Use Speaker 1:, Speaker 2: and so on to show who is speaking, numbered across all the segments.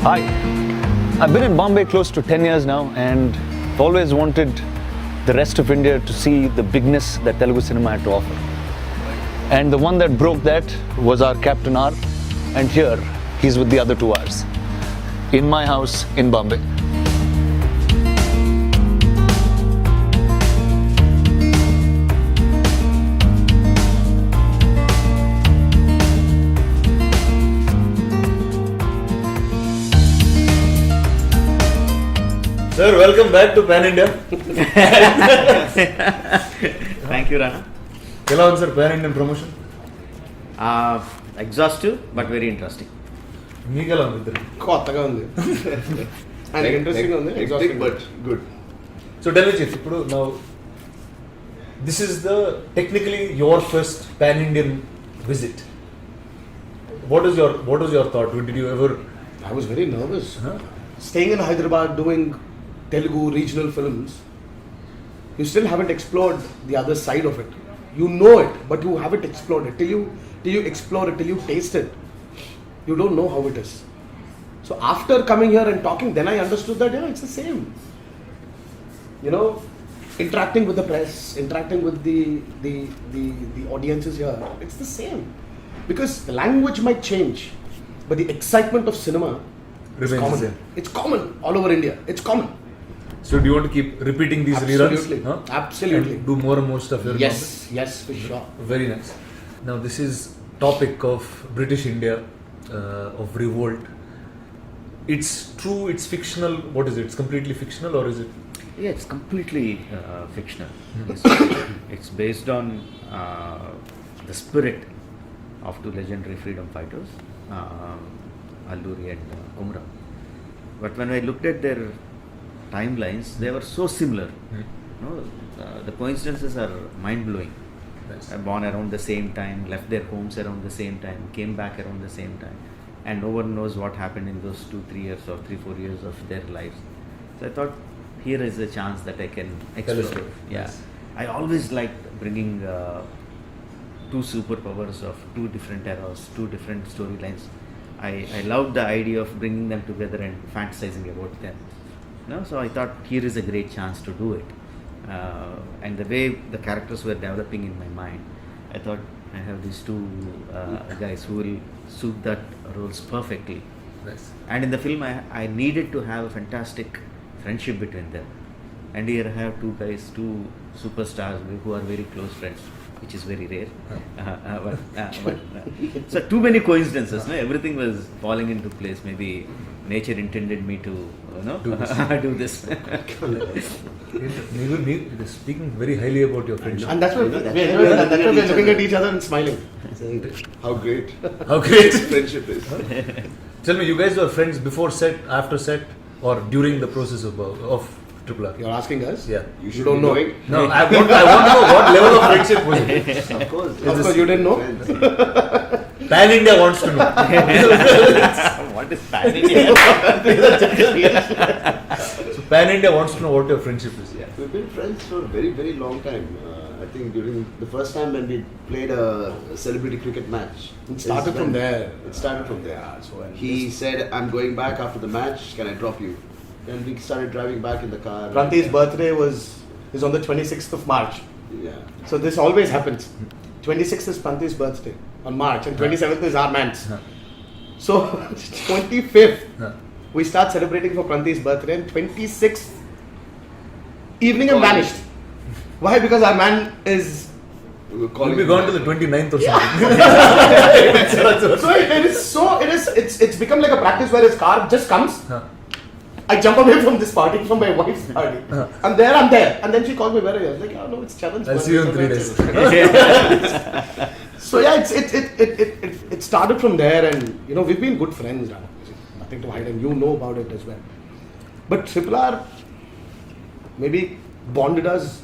Speaker 1: Hi, I've been in Bombay close to 10 years now and I've always wanted the rest of India to see the bigness that Telugu cinema had to offer. And the one that broke that was our Captain R, and here he's with the other two R's. In my house in Bombay. Sir, welcome back to Pan India.
Speaker 2: Thank you, Rana.
Speaker 1: ఎలా ఉంది sir Pan Indian promotion?
Speaker 2: Exhaustive but very interesting.
Speaker 1: మీకు ఎలా ఉంది ఇద్దరు?
Speaker 3: కొత్తగా ఉంది and interesting ఉంది
Speaker 4: Hectic but good.
Speaker 1: So tell me, Chief, now this is the technically your first Pan Indian visit. What was your thought? Did you ever?
Speaker 3: I was very nervous.
Speaker 1: Huh?
Speaker 3: Staying in Hyderabad doing Telugu regional films, you still haven't explored the other side of it. You know it, but you haven't explored it. Till you explore it, till you taste it, you don't know how it is. So after coming here and talking, then I understood that it's the same. You know, interacting with the press, interacting with the audiences here, it's the same. Because the language might change, but the excitement of cinema is
Speaker 1: Remains
Speaker 3: common.
Speaker 1: the same.
Speaker 3: It's common all over India. It's common.
Speaker 1: So do you want to keep repeating these
Speaker 3: Absolutely.
Speaker 1: reruns? Huh?
Speaker 3: Absolutely.
Speaker 1: And do more and more stuff here. in
Speaker 3: Yes,
Speaker 1: Bombay?
Speaker 3: yes, for sure.
Speaker 1: Very nice. Now this is topic of British India, of revolt. It's true. It's fictional. What is it? It's completely fictional, or is it?
Speaker 2: Yeah, it's completely fictional. It's based on the spirit of two legendary freedom fighters, Alluri and Kumram. But when I looked at their timelines, they were so similar. You know, the coincidences are mind-blowing.
Speaker 1: Nice.
Speaker 2: Born around the same time, left their homes around the same time, came back around the same time, and no one knows what happened in those 2-3 years or 3-4 years of their lives. So I thought, here is a chance that I can explore.
Speaker 1: story.
Speaker 2: Yeah,
Speaker 1: Yes.
Speaker 2: I always liked bringing two superpowers of two different eras, two different storylines. I loved the idea of bringing them together and fantasizing about them. No, so I thought here is a great chance to do it. And the way the characters were developing in my mind, I thought I have these two guys who will suit that roles perfectly.
Speaker 1: Nice.
Speaker 2: And in the film, I needed to have a fantastic friendship between them. And here I have two guys, two superstars who are very close friends, which is very rare. So too many coincidences. No? Everything was falling into place. Maybe nature intended me to do this.
Speaker 1: You're speaking very highly about your friendship.
Speaker 3: And that's why
Speaker 4: That's
Speaker 3: we're looking at each other and smiling.
Speaker 4: How great
Speaker 1: How great!
Speaker 4: friendship is.
Speaker 1: Tell me, you guys were friends before set, after set, or during the process of Triple R?
Speaker 3: You're asking us?
Speaker 1: Yeah.
Speaker 4: You
Speaker 3: don't know.
Speaker 1: No, I want to know what level of friendship was it.
Speaker 4: Of course.
Speaker 3: Of course, you didn't know.
Speaker 1: Pan India wants to know.
Speaker 2: What is Pan India?
Speaker 1: So Pan India wants to know what your friendship is. Yeah.
Speaker 4: We've been friends for a very, very long time. I think during the first time when we played a celebrity cricket match.
Speaker 3: It started
Speaker 4: is
Speaker 3: from
Speaker 4: when-
Speaker 3: there.
Speaker 4: It started from there.
Speaker 3: Yeah, so and
Speaker 4: He said, I'm going back after the match, can I drop you? And we started driving back in the car.
Speaker 3: Pranti's birthday is on the 26th of March.
Speaker 4: Yeah.
Speaker 3: So this always happens. 26th is Pranti's birthday on March and 27th is our man's.
Speaker 1: Huh.
Speaker 3: So 25th
Speaker 1: Huh.
Speaker 3: we start celebrating for Pranti's birthday and 26th evening I'm vanished. Why? Because our man is
Speaker 4: We were calling
Speaker 1: You'll be gone to the 29th or something.
Speaker 3: so it's become like a practice where his car just comes.
Speaker 1: Huh.
Speaker 3: I jump away from this party, from my wife's party. I'm there. And then she called me, where are you? I was like, oh no, it's Charan's
Speaker 1: I'll see you in 3 days.
Speaker 3: So yeah, it started from there, and you know, we've been good friends, Rana. Nothing to hide, and you know about it as well. But Triple R maybe bonded us,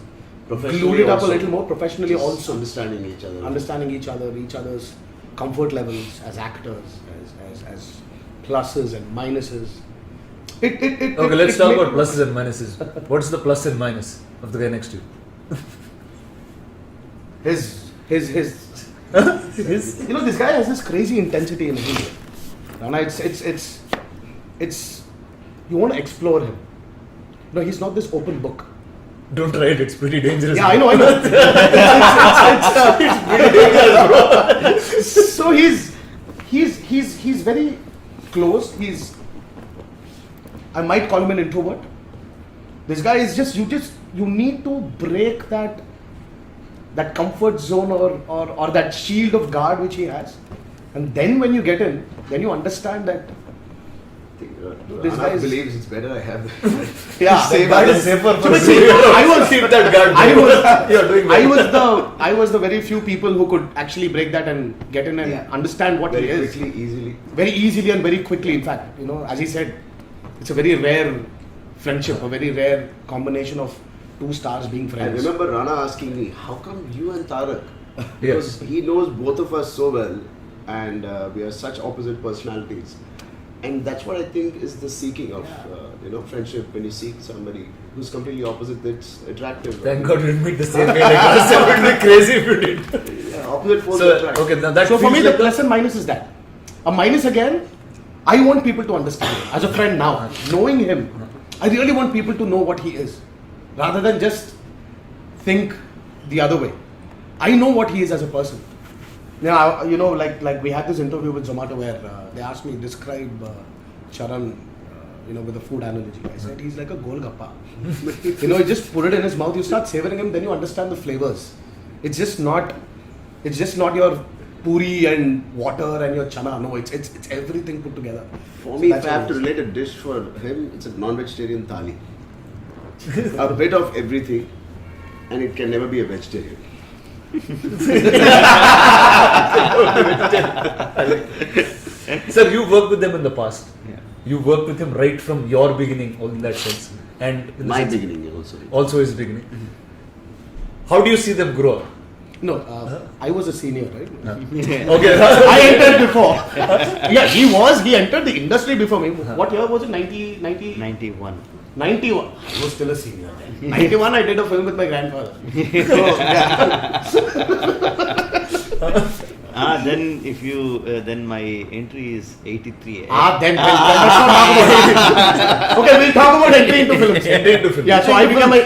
Speaker 3: glued it up a little more professionally
Speaker 4: Just
Speaker 3: also.
Speaker 4: understanding each other.
Speaker 3: Understanding each other's comfort levels as actors, as pluses and minuses.
Speaker 1: Okay, let's talk about pluses and minuses. What's the plus and minus of the guy next to you?
Speaker 3: His you know, this guy has this crazy intensity in him. Rana, it's it's you want to explore him. No, he's not this open book.
Speaker 5: Don't try it. It's pretty dangerous.
Speaker 3: Yeah, I know. So he's very close. I might call him an introvert. This guy is you need to break that comfort zone or that shield of guard which he has, and then when you get in, then you understand that this guy
Speaker 4: believes it's better I have
Speaker 3: yeah,
Speaker 5: That guard is safer for
Speaker 3: So,
Speaker 5: you.
Speaker 3: I was
Speaker 5: Keep that guard. You're doing well.
Speaker 3: I was the very few people who could actually break that and get in and understand what
Speaker 4: very
Speaker 3: he is
Speaker 4: quickly, easily.
Speaker 3: very easily and very quickly. In fact, as he said, it's a very rare friendship, a very rare combination of two stars being
Speaker 4: I
Speaker 3: friends.
Speaker 4: remember Rana asking me, how come you and Tarak?
Speaker 5: Yes.
Speaker 4: Because he knows both of us so well, and we are such opposite personalities. And that's what I think is the seeking of friendship. When you seek somebody who's completely opposite, that's attractive.
Speaker 5: Thank God we didn't meet the same way. Like us. It would be crazy if you did.
Speaker 4: Yeah, opposite forces
Speaker 5: So,
Speaker 4: attract.
Speaker 5: okay, now that
Speaker 3: So for me,
Speaker 5: feels
Speaker 3: the
Speaker 5: like
Speaker 3: plus and minus is that. A minus again, I want people to understand him. As a friend now, knowing him, I really want people to know what he is, rather than just think the other way. I know what he is as a person. Now, like we had this interview with Zomato where they asked me describe Charan, with a food analogy. I said he's like a golgappa. You just put it in his mouth, you start savoring him, then you understand the flavors. It's just not your puri and water and your chana. No, it's everything put together.
Speaker 4: For me,
Speaker 3: So
Speaker 4: if
Speaker 3: that's
Speaker 4: I have
Speaker 3: what
Speaker 4: to
Speaker 3: it is.
Speaker 4: relate a dish for him, it's a non-vegetarian thali. A bit of everything, and it can never be a vegetarian.
Speaker 5: Sir, you worked with them in the past.
Speaker 2: Yeah.
Speaker 5: You worked with him right from your beginning, in that sense, and in the
Speaker 4: My
Speaker 5: sense-
Speaker 4: beginning also.
Speaker 5: also his beginning. How do you see them grow up?
Speaker 3: No, I was a senior, right?
Speaker 5: Okay.
Speaker 3: I entered before. Yeah, he entered the industry before me. What year was it? 90?
Speaker 2: 91.
Speaker 3: 91. I was still a senior then. 91, I did a film with my grandfather.
Speaker 2: Then if you then my entry is 83.
Speaker 3: Then let's not talk about it. Okay, we'll talk about entry into films.
Speaker 5: Entry into films.
Speaker 3: Yeah, so I become a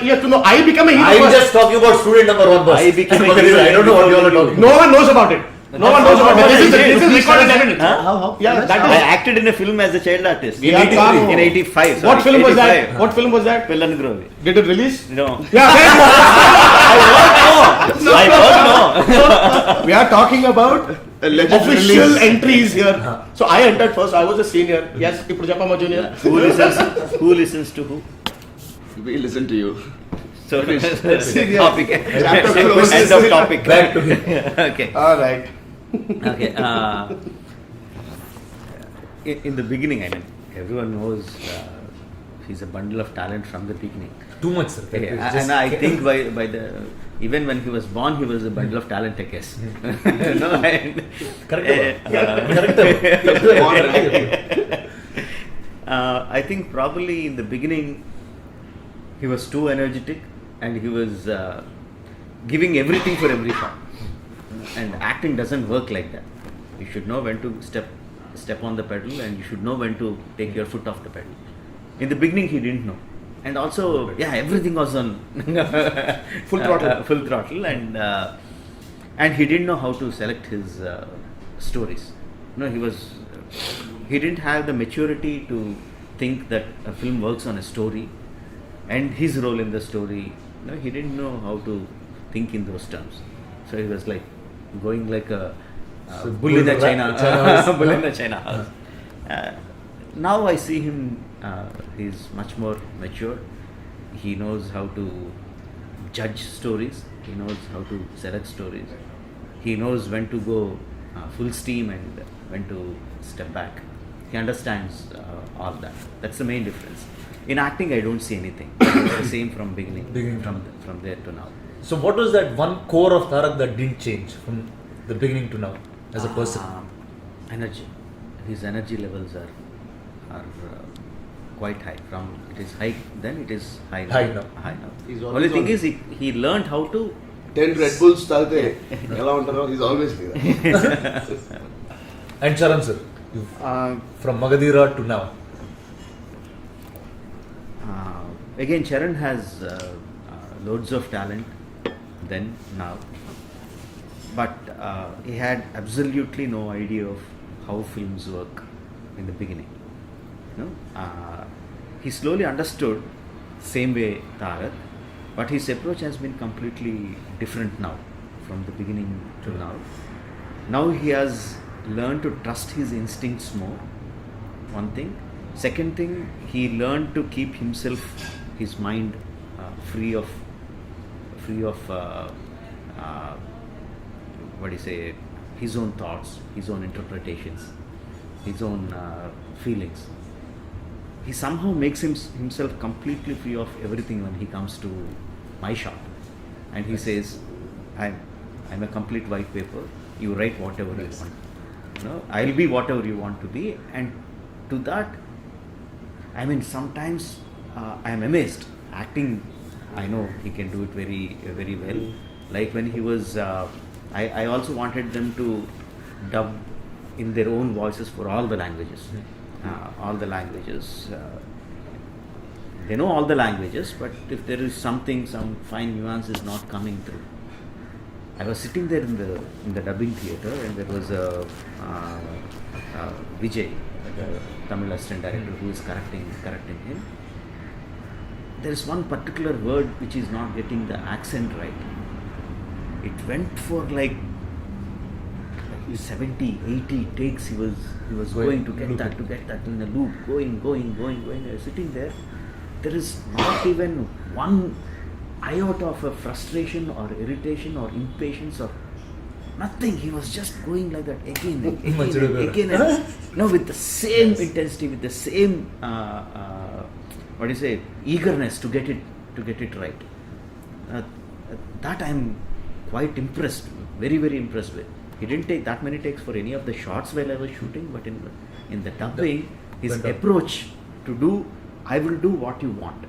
Speaker 3: hero
Speaker 5: I'm
Speaker 3: first.
Speaker 5: just talking about student number one, boss.
Speaker 2: I became a hero
Speaker 5: I don't know what you all are talking.
Speaker 3: No one knows about it. No one knows about it. This is recorded evidence.
Speaker 2: How?
Speaker 3: Yeah, that
Speaker 2: I
Speaker 3: is.
Speaker 2: acted in a film as a child artist.
Speaker 3: We are talking-
Speaker 2: In 85.
Speaker 3: What
Speaker 2: sorry,
Speaker 3: film was
Speaker 2: 85.
Speaker 3: that? What film was that?
Speaker 2: Pillan Grovi.
Speaker 3: Did it release?
Speaker 2: No.
Speaker 3: Yeah,
Speaker 2: I was no.
Speaker 3: we are talking about
Speaker 4: Alleged
Speaker 3: official
Speaker 4: release.
Speaker 3: entries here. So I entered first. I was a senior. Yes, Ipur Japama junior.
Speaker 2: Who listens to who?
Speaker 4: We listen to you.
Speaker 2: So
Speaker 3: Yeah.
Speaker 2: topic.
Speaker 3: Chapter closes.
Speaker 2: End of topic.
Speaker 5: Back to him.
Speaker 2: Okay.
Speaker 3: All right.
Speaker 2: Okay. In the beginning, I mean, everyone knows he's a bundle of talent from the beginning.
Speaker 5: Too much, sir.
Speaker 2: Yeah,
Speaker 5: Just-
Speaker 2: and I think by the even when he was born, he was a bundle of talent, I guess. No, and, I think probably in the beginning he was too energetic and he was giving everything for every shot. And acting doesn't work like that. You should know when to step on the pedal, and you should know when to take your foot off the pedal. In the beginning, he didn't know, and also everything was on
Speaker 3: Full throttle.
Speaker 2: full throttle, and he didn't know how to select his stories. No, he didn't have the maturity to think that a film works on a story and his role in the story. No, he didn't know how to think in those terms. So he was like going like a bull in the China
Speaker 5: house.
Speaker 2: bull in the China house. Now I see him. He's much more mature. He knows how to judge stories. He knows how to select stories. He knows when to go full steam and when to step back. He understands all that. That's the main difference. In acting, I don't see anything. It's the same from beginning. From there to now.
Speaker 5: So what was that one core of Tarak that didn't change from the beginning to now as a person?
Speaker 2: Energy. His energy levels are quite high. From it is high, then it is high now.
Speaker 5: High now.
Speaker 2: High now.
Speaker 4: He's
Speaker 2: Only
Speaker 4: always
Speaker 2: thing
Speaker 4: on-
Speaker 2: is he learned how to.
Speaker 4: 10 Red Bulls talte ela untaro, he's always like that.
Speaker 5: And Charan sir, from Magadira to now,
Speaker 2: again, Charan has loads of talent then, now. But he had absolutely no idea of how films work in the beginning. He slowly understood, same way Tarak, but his approach has been completely different now, from the beginning to now. Now he has learned to trust his instincts more, one thing. Second thing, he learned to keep himself, his mind free of his own thoughts, his own interpretations, his own feelings. He somehow makes himself completely free of everything when he comes to my shop, and he says, I'm a complete white paper, you write whatever you want, I'll be whatever you want to be. And to that, I mean, sometimes I'm amazed. Acting, I know he can do it very, very well. Like when he was, I also wanted them to dub in their own voices for all the languages. They know all the languages, but if there is some fine nuance is not coming through. I was sitting there in the dubbing theatre, and there was a Vijay, the Tamil assistant director, who is correcting him. There is one particular word which is not getting the accent right. It went for like 70, 80 takes. He was going to get that in a loop, going. I was sitting there. There is not even one iota of a frustration or irritation or impatience or nothing. He was just going like that again and with the same intensity, with the same eagerness to get it right. That I'm quite impressed, very, very impressed with. He didn't take that many takes for any of the shots while I was shooting, but in the dubbing, his approach to do, I will do what you want,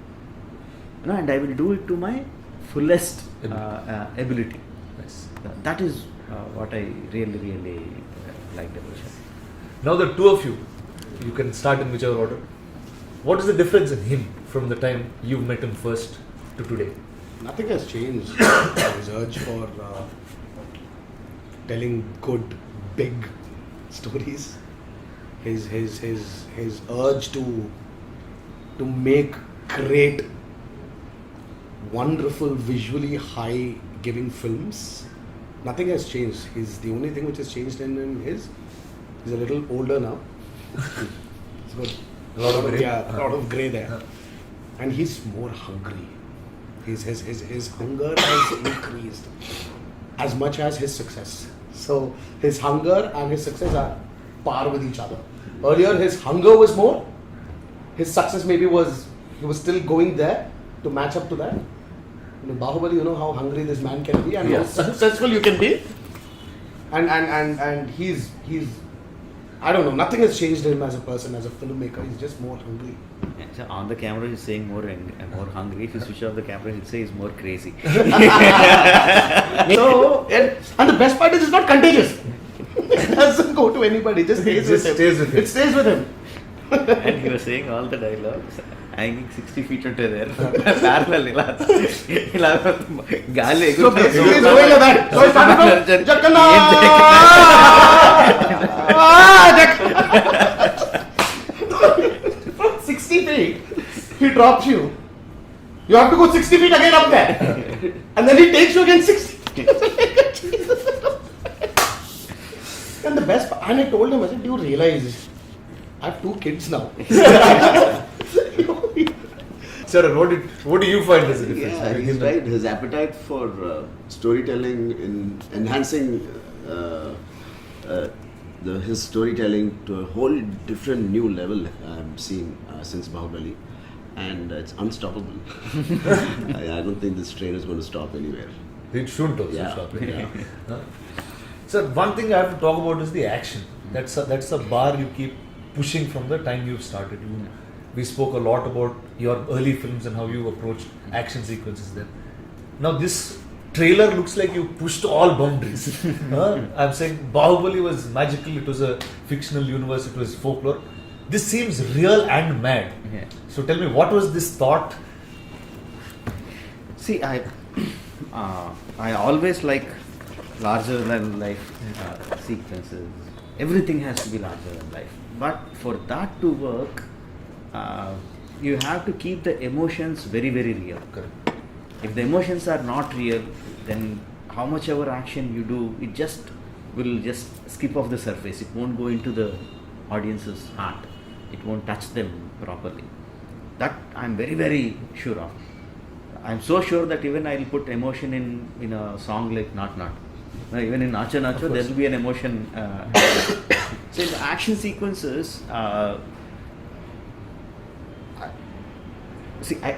Speaker 2: and I will do it to my fullest ability.
Speaker 5: Nice.
Speaker 2: That is what I really, really liked about him.
Speaker 5: Now the two of you can start in whichever order. What is the difference in him from the time you met him first to today?
Speaker 3: Nothing has changed. His urge for telling good, big stories. His urge to make great, wonderful, visually high-giving films. Nothing has changed. The only thing which has changed in him is he's a little older now. He's got a lot of grey there, and he's more hungry. His hunger has increased as much as his success. So his hunger and his success are par with each other. Earlier his hunger was more, his success maybe he was still going there to match up to that. Bahubali, you know how hungry this man can be and how successful you can be. And he's I don't know, nothing has changed him as a person, as a filmmaker. He's just more hungry.
Speaker 2: So on the camera he's saying more hungry. If you switch off the camera, he'll say he's more crazy.
Speaker 3: So, and the best part is it's not contagious. It doesn't go to anybody, it just stays with him. It stays with him.
Speaker 2: And he was saying all the dialogues, hanging 60 feet into there, parallel. So basically he's going like that. So he started from 60 feet, he drops you. You have to go 60 feet again up there. And then he takes you again 60. And the best part, and I told him, I said, do you realize I have 2 kids now?
Speaker 5: Sir, what do you find as a difference?
Speaker 4: Yeah, he's right. His appetite for storytelling, in enhancing his storytelling to a whole different new level I'm seeing since Bahubali, and it's unstoppable. I don't think this train is going to stop anywhere.
Speaker 5: It shouldn't also
Speaker 4: Yeah.
Speaker 5: stop. Sir, one thing I have to talk about is the action. That's a bar you keep pushing from the time you've started. We spoke a lot about your early films and how you approached action sequences there. Now this trailer looks like you pushed all boundaries. I'm saying Bahubali was magical, it was a fictional universe, it was folklore. This seems real and mad.
Speaker 2: Yeah.
Speaker 5: So tell me, what was this thought
Speaker 2: See, I always like larger than life sequences. Everything has to be larger than life. But for that to work, you have to keep the emotions very, very real.
Speaker 5: Correct.
Speaker 2: If the emotions are not real, then how much ever action you do, it just will just skip off the surface. It won't go into the audience's heart. It won't touch them properly. That I'm very, very sure of. I'm so sure that even I'll put emotion in a song like Not Not. Even in Nacho Nacho, there will be an emotion. So in the action sequences, I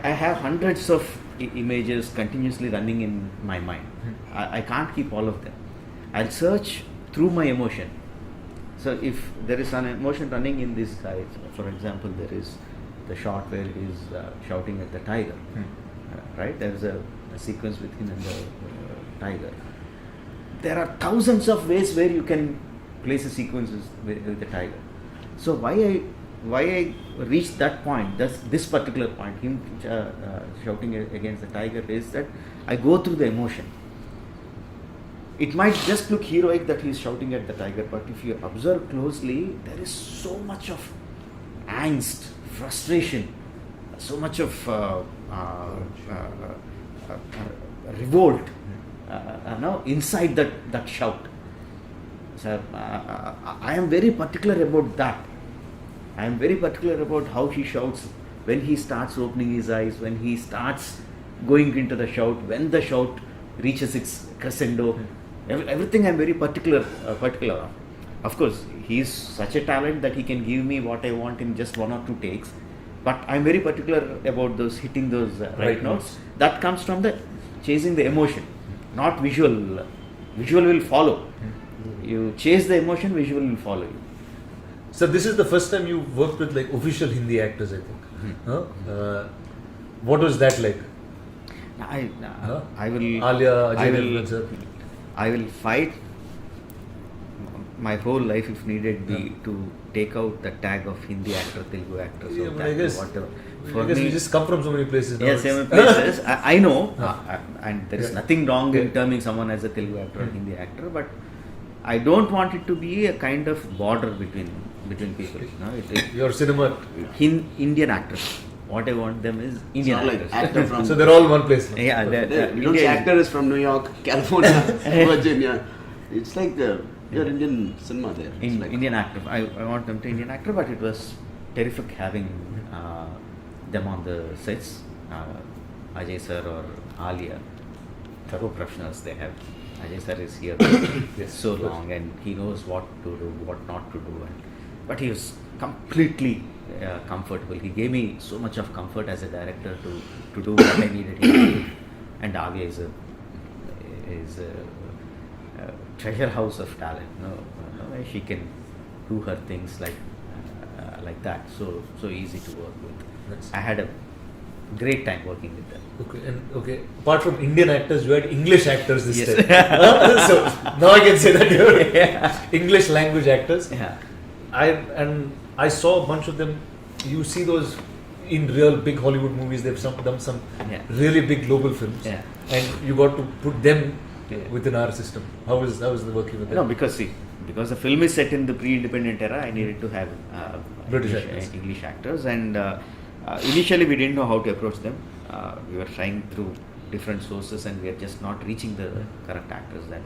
Speaker 2: have hundreds of images continuously running in my mind. I can't keep all of them. I'll search through my emotion. So if there is an emotion running in this guy, for example, there is the shot where he is shouting at the tiger, right? There is a sequence with him and the tiger. There are thousands of ways where you can place a sequences with the tiger. So why I reached that point, this particular point, him shouting against the tiger, is that I go through the emotion. It might just look heroic that he is shouting at the tiger, but if you observe closely, there is so much of angst, frustration, so much of revolt inside that shout. So I am very particular about that. I am very particular about how he shouts, when he starts opening his eyes, when he starts going into the shout, when the shout reaches its crescendo. Everything I am very particular of. Of course, he is such a talent that he can give me what I want in just 1 or 2 takes. But I am very particular about those hitting those right notes. That comes from the chasing the emotion, not visual. Visual will follow. You chase the emotion, visual will follow you.
Speaker 5: So this is the first time you worked with like official Hindi actors, I think. What was that like?
Speaker 2: I will.
Speaker 5: Alia, Ajay,
Speaker 2: I will fight my whole life if needed be to take out the tag of Hindi actor, Telugu actor, so
Speaker 5: I guess,
Speaker 2: whatever.
Speaker 5: I guess we just come from so many places now.
Speaker 2: Yes, so many places. I know, and there is nothing wrong in terming someone as a Telugu actor or Hindi actor, but I don't want it to be a kind of border between people.
Speaker 5: Your cinema.
Speaker 2: Indian actors. What I want them is Indian
Speaker 4: It's not
Speaker 2: actors.
Speaker 4: like actor from.
Speaker 5: So they're all one place now.
Speaker 2: Yeah,
Speaker 4: You don't say actor is from New York, California, Virginia. It's like your Indian cinema there. It's like
Speaker 2: Indian actor. I want them to Indian actor, but it was terrific having them on the sets. Ajay sir or Alia, thorough professionals they have. Ajay sir is here so long and he knows what to do, what not to do. But he was completely comfortable. He gave me so much of comfort as a director to do what I needed him to do. And Alia is a treasure house of talent. She can do her things like that. So easy to work with.
Speaker 5: Nice.
Speaker 2: I had a great time working with them.
Speaker 5: Okay. Apart from Indian actors, you had English actors this
Speaker 2: Yes.
Speaker 5: time. So now I can say that you're English language actors.
Speaker 2: Yeah.
Speaker 5: I saw a bunch of them. You see those in real big Hollywood movies. They've done some really big global films, and you got to put them within our system. How is the working with them?
Speaker 2: No, because the film is set in the pre-independent era, I needed to have English actors, and initially we didn't know how to approach them. We were trying through different sources, and we are just not reaching the correct actors. Then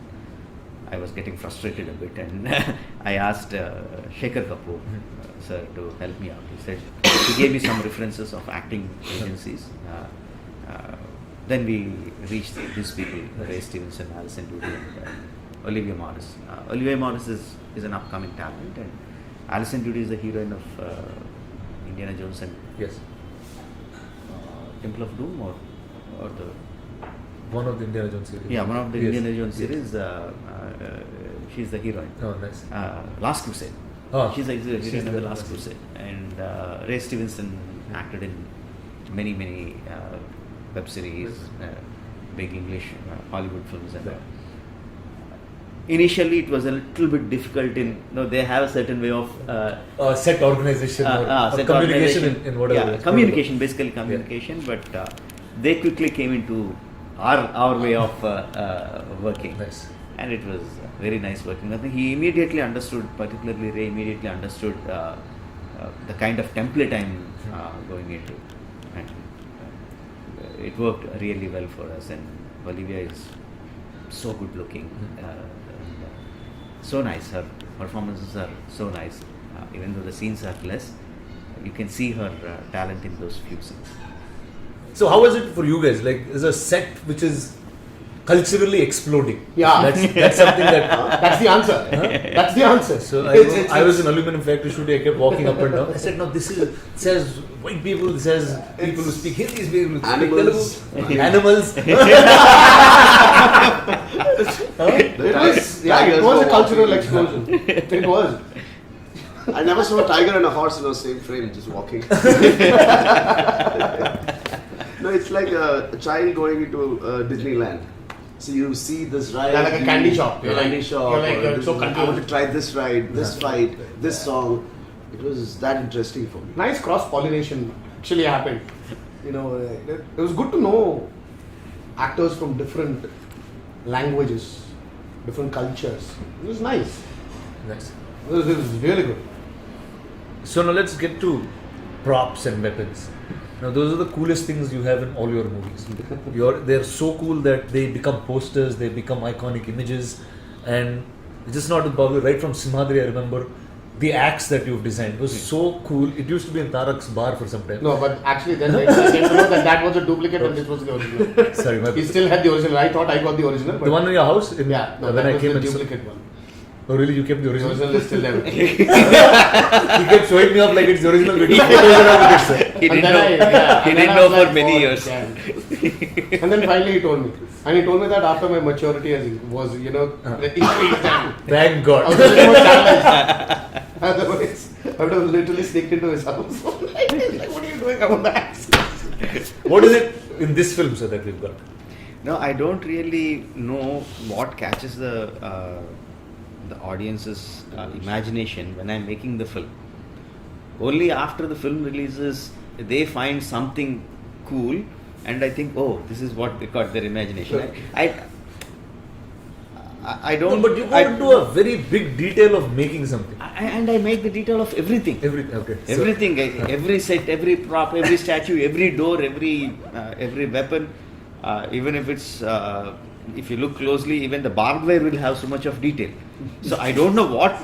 Speaker 2: I was getting frustrated a bit, and I asked Shekhar Kapoor sir to help me out. He gave me some references of acting agencies. Then we reached these people, Ray Stevenson, Alison Doody, and Olivia Morris. Olivia Morris is an upcoming talent, and Alison Doody is the heroine of Indiana Jones and
Speaker 5: Yes.
Speaker 2: Temple of Doom, or the
Speaker 5: One of the Indiana Jones series.
Speaker 2: one of the Indiana Jones series. She's the heroine.
Speaker 5: Oh, nice.
Speaker 2: Last Crusade.
Speaker 5: Oh,
Speaker 2: She's the heroine of the Last
Speaker 5: nice.
Speaker 2: Crusade, and Ray Stevenson acted in many web series, big English Hollywood films, and initially it was a little bit difficult. They have a certain way of
Speaker 5: set organization or
Speaker 2: set
Speaker 5: communication
Speaker 2: organization.
Speaker 5: in whatever.
Speaker 2: Communication, basically communication, but they quickly came into our way of working.
Speaker 5: Nice.
Speaker 2: And it was very nice working. I think he immediately understood, particularly Ray immediately understood the kind of template I'm going into, and it worked really well for us. And Olivia is so good looking, so nice. Her performances are so nice, even though the scenes are less. You can see her talent in those few scenes.
Speaker 5: So how is it for you guys? Like, is a set which is culturally exploding?
Speaker 3: Yeah.
Speaker 5: That's something that.
Speaker 3: That's the answer. That's the answer.
Speaker 5: So I was in aluminum factory shooting. I kept walking up and down. I said, no, this is, it says white people, it says people who speak Hindi, people who speak
Speaker 4: Animals.
Speaker 5: Telugu, animals.
Speaker 3: It was a cultural explosion. It was.
Speaker 4: I never saw a tiger and a horse in the same frame, just walking. No, it's like a child going into Disneyland. So you see this ride.
Speaker 3: Yeah, like a candy shop. You're
Speaker 4: Candy
Speaker 3: like-
Speaker 4: shop.
Speaker 3: you're like,
Speaker 4: or
Speaker 3: so
Speaker 4: I want
Speaker 3: confused.
Speaker 4: to try this ride, this fight, this song. It was that interesting for me.
Speaker 3: Nice cross pollination actually happened. You know, it was good to know actors from different languages, different cultures. It was nice.
Speaker 5: Nice.
Speaker 3: It was really good.
Speaker 5: So now let's get to props and weapons. Now those are the coolest things you have in all your movies. They're so cool that they become posters, they become iconic images, and it's just not about right from Simhadri. I remember the axe that you've designed was so cool. It used to be in Tarak's bar for some time.
Speaker 3: No, but actually then I came to know that was a duplicate and this was the original.
Speaker 5: Sorry, my
Speaker 3: He still had the original. I thought I got the original. But
Speaker 5: the one in your house.
Speaker 3: yeah, no,
Speaker 5: when
Speaker 3: that
Speaker 5: I
Speaker 3: was
Speaker 5: came
Speaker 3: the
Speaker 5: and
Speaker 3: duplicate one.
Speaker 5: oh really? You kept the
Speaker 3: The
Speaker 5: original?
Speaker 3: original is still there.
Speaker 5: He kept showing me off like it's the original. We took photos around with it, sir.
Speaker 2: He
Speaker 3: And
Speaker 2: didn't
Speaker 3: then
Speaker 2: know. He
Speaker 3: and then
Speaker 2: didn't
Speaker 3: I
Speaker 2: know
Speaker 3: was
Speaker 2: for
Speaker 3: like,
Speaker 2: many
Speaker 3: oh,
Speaker 2: years.
Speaker 3: damn. And then finally he told me. And he told me that after my maturity was, increased.
Speaker 5: Thank
Speaker 3: I
Speaker 5: God.
Speaker 3: was a little more challenged. Otherwise, I would have literally sneaked into his house. Like, what are you doing? I want the axe.
Speaker 5: What is it in this film, sir, that we've got?
Speaker 2: No, I don't really know what catches the audience's imagination when I'm making the film. Only after the film releases, they find something cool, and I think, oh, this is what they caught their imagination. I don't.
Speaker 5: No, but you go into a very big detail of making something.
Speaker 2: And I make the detail of everything.
Speaker 5: Everything. Okay. So-
Speaker 2: Everything, every set, every prop, every statue, every door, every weapon, even if it's, if you look closely, even the barbed wire will have so much of detail. So I don't know what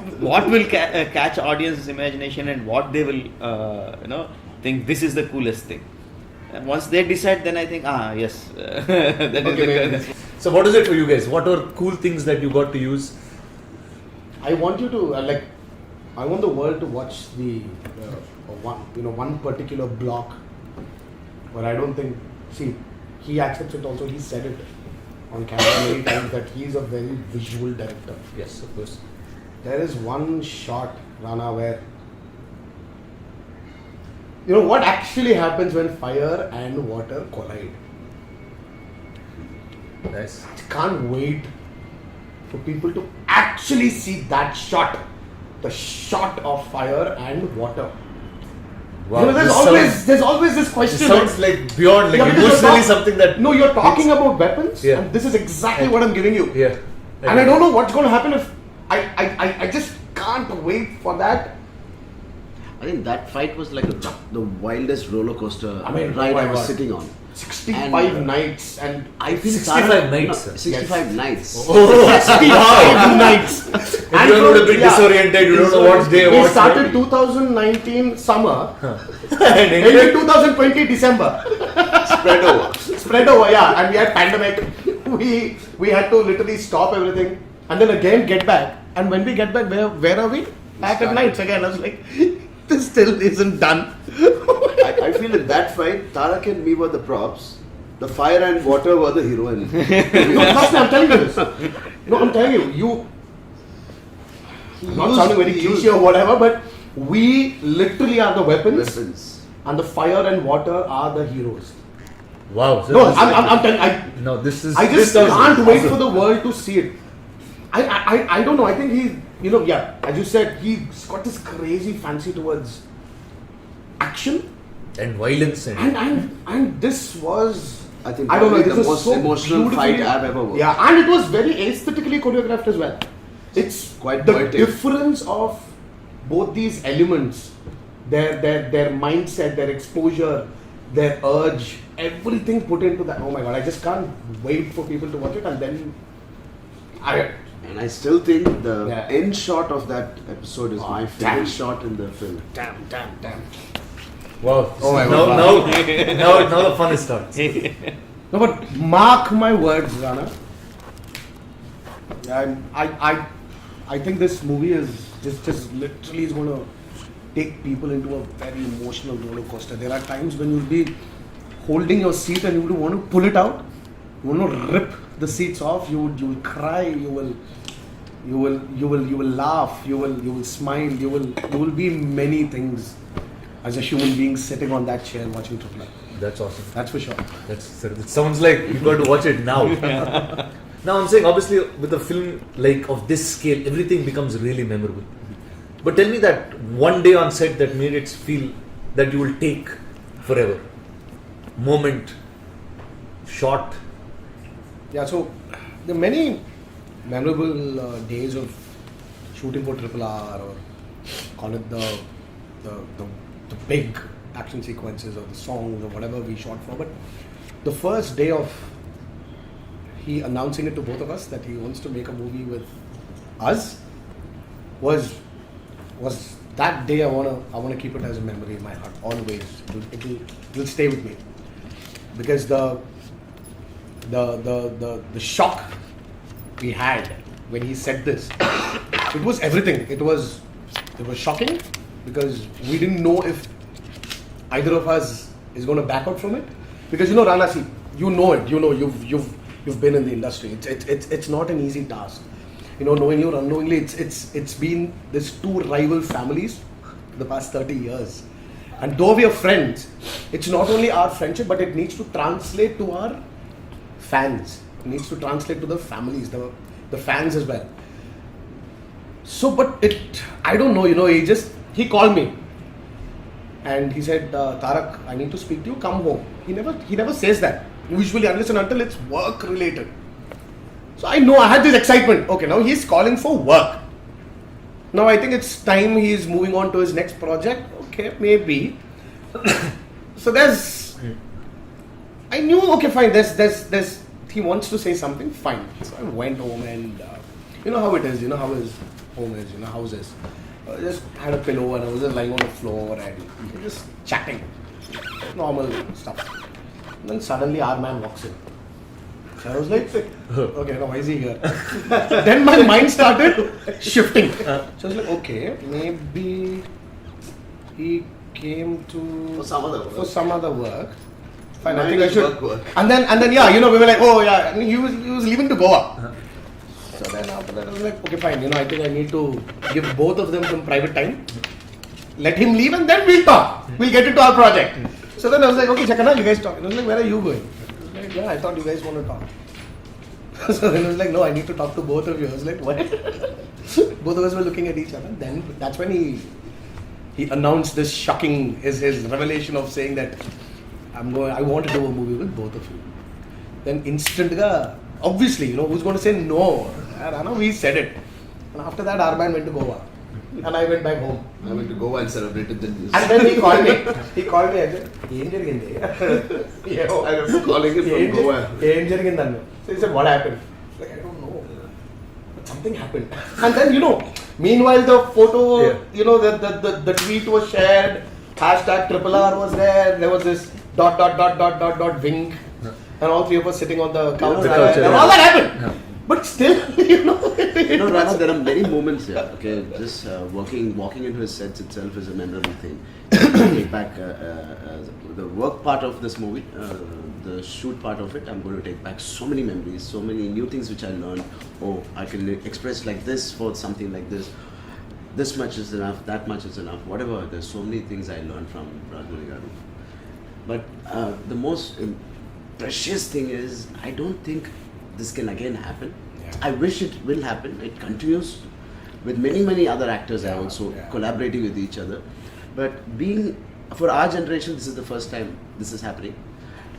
Speaker 2: will catch audience's imagination and what they will, think this is the coolest thing. And once they decide, then I think, yes, that is the.
Speaker 5: So what is it for you guys? What are cool things that you got to use?
Speaker 3: I want you to I want the world to watch the one particular block where I don't think. See, he accepts it also. He said it on camera many times that he is a very visual director.
Speaker 5: Yes, of course.
Speaker 3: There is one shot, Rana, where what actually happens when fire and water collide.
Speaker 5: Nice.
Speaker 3: I can't wait for people to actually see that shot. The shot of fire and water.
Speaker 5: Wow.
Speaker 3: There's always this
Speaker 5: This
Speaker 3: question.
Speaker 5: sounds like beyond, like
Speaker 3: Yeah, because
Speaker 5: emotionally
Speaker 3: you're
Speaker 5: something that.
Speaker 3: No, you're talking about weapons,
Speaker 5: Yeah.
Speaker 3: and this is exactly what I'm giving you.
Speaker 5: Yeah.
Speaker 3: And I don't know what's going to happen if I just can't wait for that.
Speaker 4: I think that fight was like the wildest roller coaster ride
Speaker 3: oh my
Speaker 4: I was
Speaker 3: God.
Speaker 4: sitting on.
Speaker 3: 65 nights and
Speaker 4: I feel
Speaker 5: 65 nights, sir.
Speaker 4: 65 nights.
Speaker 5: Oh,
Speaker 3: 65 nights.
Speaker 5: Everyone would have been disoriented. You don't know what day,
Speaker 3: We
Speaker 5: what
Speaker 3: started 2019 summer,
Speaker 5: and
Speaker 3: ended
Speaker 5: ended
Speaker 3: 2020 December. Spread over, yeah. And we had pandemic. We had to literally stop everything and then again get back. And when we get back, where are we? Back at nights again. I was like, this still isn't done.
Speaker 4: I feel in that fight, Tarak and me were the props. The fire and water were the heroine.
Speaker 3: No, trust me, I'm telling you this. No, I'm telling you. Not sounding very cliche or whatever, but we literally are the weapons. And the fire and water are the heroes.
Speaker 5: wow. So
Speaker 3: No,
Speaker 5: this-
Speaker 3: I'm telling.
Speaker 5: No, this is.
Speaker 3: I
Speaker 5: this
Speaker 3: just
Speaker 5: sounds
Speaker 3: can't wait
Speaker 5: awesome.
Speaker 3: for the world to see it. I don't know. I think he, as you said, he's got this crazy fancy towards action,
Speaker 5: And violence and.
Speaker 3: and this was
Speaker 4: I think
Speaker 3: I don't know.
Speaker 4: probably
Speaker 3: This
Speaker 4: the
Speaker 3: was
Speaker 4: most
Speaker 3: so
Speaker 4: emotional fight
Speaker 3: beautifully-
Speaker 4: I've ever worked.
Speaker 3: Yeah, and it was very aesthetically choreographed as well. It's
Speaker 4: Quite
Speaker 3: the
Speaker 4: poetic.
Speaker 3: difference of both these elements, their mindset, their exposure, their urge, everything put into that. Oh my god! I just can't wait for people to watch it, and then
Speaker 4: And I still think the
Speaker 3: Yeah.
Speaker 4: end shot of that episode is my favorite
Speaker 3: damn.
Speaker 4: shot in the film.
Speaker 3: damn.
Speaker 5: Wow.
Speaker 3: Oh my
Speaker 5: now,
Speaker 3: God.
Speaker 5: now the fun starts.
Speaker 3: No, but mark my words, Rana. I think this movie is just literally is going to take people into a very emotional roller coaster. There are times when you'll be holding your seat and you will want to pull it out. You want to rip the seats off. You will cry. You will laugh. You will smile. You will be many things as a human being sitting on that chair watching Triple R.
Speaker 5: That's awesome.
Speaker 3: That's for sure.
Speaker 5: It sounds like you got to watch it now. Now I'm saying, obviously, with a film like of this scale, everything becomes really memorable. But tell me that one day on set that made it feel that you will take forever. Moment, shot.
Speaker 3: Yeah, so there are many memorable days of shooting for Triple R, or call it the big action sequences or the songs or whatever we shot for. But the first day of he announcing it to both of us that he wants to make a movie with us was that day. I wanna keep it as a memory in my heart always. It'll stay with me because the shock we had when he said this, it was everything. It was shocking because we didn't know if either of us is going to back out from it. Because Rana, see, you know it. You've been in the industry. It's not an easy task. Knowing you or unknowingly, it's been these two rival families for the past 30 years. And though we are friends, it's not only our friendship, but it needs to translate to our fans. It needs to translate to the families, the fans as well. So, but I don't know, he called me and he said, Tarak, I need to speak to you, come home. He never says that. Usually, unless and until it's work related. So I know I had this excitement. Okay, now he's calling for work. Now I think it's time he's moving on to his next project. Okay, maybe. So I knew, okay, fine, he wants to say something, fine. So I went home and you know how it is, how his home is, houses. I just had a pillow and I was just lying on the floor and just chatting. Normal stuff. And then suddenly our man walks in. So I was like, okay, now why is he here? Then my mind started shifting. So I was like, okay, maybe he came to
Speaker 4: For some other work.
Speaker 3: Fine, I
Speaker 4: Mine
Speaker 3: think I
Speaker 4: is
Speaker 3: should.
Speaker 4: work.
Speaker 3: And then yeah, we were like, oh yeah, and he was leaving to Goa. So then after that I was like, okay, fine, I think I need to give both of them some private time. Let him leave and then we'll talk. We'll get into our project. So then I was like, okay, Charan, you guys talk. And I was like, where are you going? I was like, yeah, I thought you guys want to talk. So then I was like, no, I need to talk to both of you. I was like, what? Both of us were looking at each other. Then that's when he announced this shocking, his revelation of saying that I want to do a movie with both of you. Then instant, obviously, who's going to say no? Rana, we said it. And after that, our man went to Goa. And I went back home.
Speaker 4: I went to Goa and celebrated the news.
Speaker 3: And then he called me. And said, "Em jarigindi?"
Speaker 4: I remember calling him from Goa.
Speaker 3: Em jarigindanu. So he said, what happened? I was like, I don't know. But something happened. And then, meanwhile the photo, the tweet was shared. Hashtag Triple R was there. There was this ... wink. And all three of us sitting on the couch. And all that happened.
Speaker 5: Yeah.
Speaker 3: But still,
Speaker 4: Rana, there are many moments here. Okay, just walking into his sets itself is a memorable thing. Take back the work part of this movie, the shoot part of it. I'm going to take back so many memories, so many new things which I learned. Oh, I can express like this for something like this. This much is enough. That much is enough. Whatever. There's so many things I learned from Rajamouli garu. But the most precious thing is, I don't think this can again happen.
Speaker 3: Yeah.
Speaker 4: I wish it will happen. It continues with many other actors are also collaborating with each other. But for our generation, this is the first time this is happening.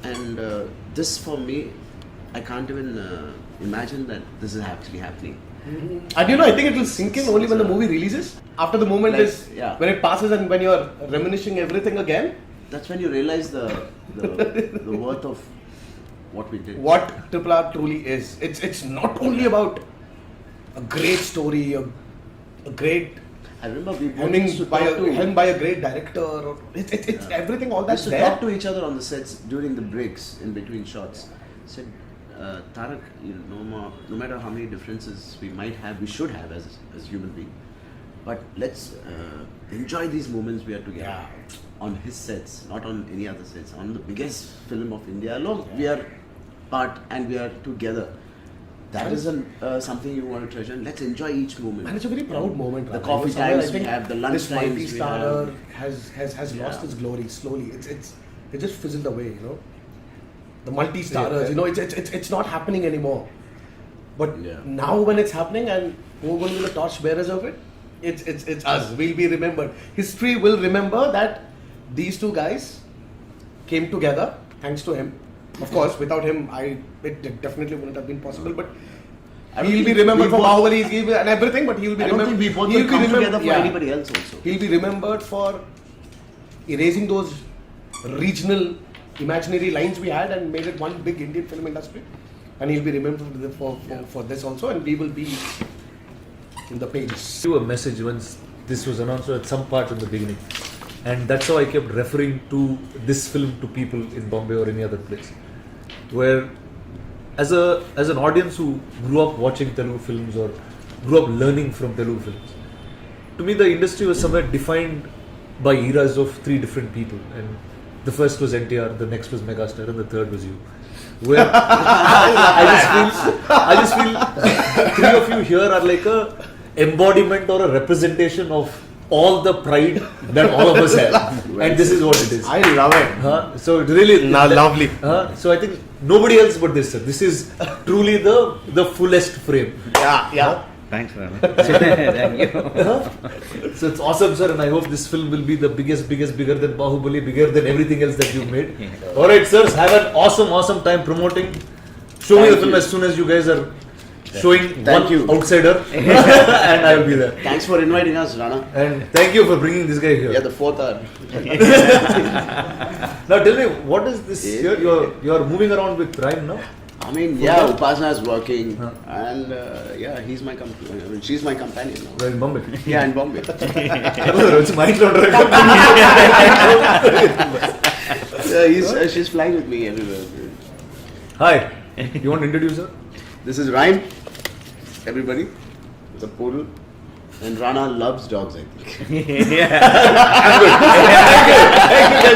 Speaker 4: and this for me, I can't even imagine that this is actually happening.
Speaker 3: And you know, I think it will sink in only when the movie releases. After the moment
Speaker 4: Like,
Speaker 3: is
Speaker 4: yeah.
Speaker 3: when it passes and when you're reminiscing everything again.
Speaker 4: That's when you realize the worth of what we did.
Speaker 3: What RRR truly is. It's not only about a great story, a great
Speaker 4: I remember we both used to
Speaker 3: helmed by a great director. Or it's everything. All
Speaker 4: we
Speaker 3: that's
Speaker 4: used to
Speaker 3: there.
Speaker 4: talk to each other on the sets during the breaks in between shots. Said, Tarak, no matter how many differences we might have, we should have as human beings, but let's enjoy these moments we are together.
Speaker 3: Yeah.
Speaker 4: On his sets, not on any other sets, on the biggest film of India alone, we are part and we are together. That is something you want to treasure, and let's enjoy each moment.
Speaker 3: And it's a very proud moment.
Speaker 4: The
Speaker 3: Rana.
Speaker 4: coffee
Speaker 3: You know, somewhere
Speaker 4: times
Speaker 3: I think
Speaker 4: we have, the lunch
Speaker 3: this
Speaker 4: times
Speaker 3: mighty
Speaker 4: we
Speaker 3: starter
Speaker 4: have.
Speaker 3: has lost
Speaker 4: Yeah.
Speaker 3: its glory slowly. It just fizzled away. You know, the multi-starters.
Speaker 5: Yeah.
Speaker 3: You know, it's not happening anymore. But
Speaker 4: Yeah.
Speaker 3: now when it's happening, and who are going to be the torch bearers of it? It's us. We'll be remembered. History will remember that these two guys came together thanks to him. Of course, without him, it definitely wouldn't have been possible. But
Speaker 4: I don't
Speaker 3: he'll be
Speaker 4: think
Speaker 3: remembered
Speaker 4: we
Speaker 3: for
Speaker 4: both-
Speaker 3: Bahubali and everything. But he will be
Speaker 4: I don't
Speaker 3: remembered.
Speaker 4: think we both
Speaker 3: he'll
Speaker 4: will
Speaker 3: be
Speaker 4: come
Speaker 3: remembered-
Speaker 4: together for
Speaker 3: yeah.
Speaker 4: anybody else also.
Speaker 3: He'll be remembered for erasing those regional imaginary lines we had and made it one big Indian film industry. And he'll be remembered for this also, and we will be in the pages.
Speaker 5: You a message once this was announced at some part in the beginning, and that's how I kept referring to this film to people in Bombay or any other place, where as an audience who grew up watching Telugu films or grew up learning from Telugu films, to me the industry was somewhere defined by eras of three different people, and the first was NTR, the next was Megastar, and the third was you. Where I just feel three of you here are like a embodiment or a representation of all the pride that all of us have, and this is what it is.
Speaker 3: I love it.
Speaker 5: So it really
Speaker 3: Lovely.
Speaker 5: so I think nobody else but this, sir. This is truly the fullest frame.
Speaker 3: Yeah.
Speaker 2: Thanks, Rana. Thank you.
Speaker 5: So it's awesome, sir, and I hope this film will be the biggest, bigger than Bahubali, bigger than everything else that you've made. All right, sirs, have an awesome time promoting. Show me the film as soon as you guys are showing
Speaker 4: Thank
Speaker 5: one
Speaker 4: you.
Speaker 5: outsider, and I will be there.
Speaker 4: Thanks for inviting us, Rana.
Speaker 5: And thank you for bringing this guy here.
Speaker 4: Yeah, the fourth hour.
Speaker 5: Now tell me, what is this here? You're moving around with Ryan now?
Speaker 4: I mean, yeah, Upasana is working, and yeah, he's my she's my companion now.
Speaker 5: We're in Bombay.
Speaker 4: Yeah, in Bombay.
Speaker 5: It's mind laundering.
Speaker 4: Yeah, she's flying with me everywhere.
Speaker 5: Hi, you want to introduce her?
Speaker 4: This is Ryan, everybody. It's a poodle, and Rana loves dogs, I think.
Speaker 2: Yeah.
Speaker 5: Thank you,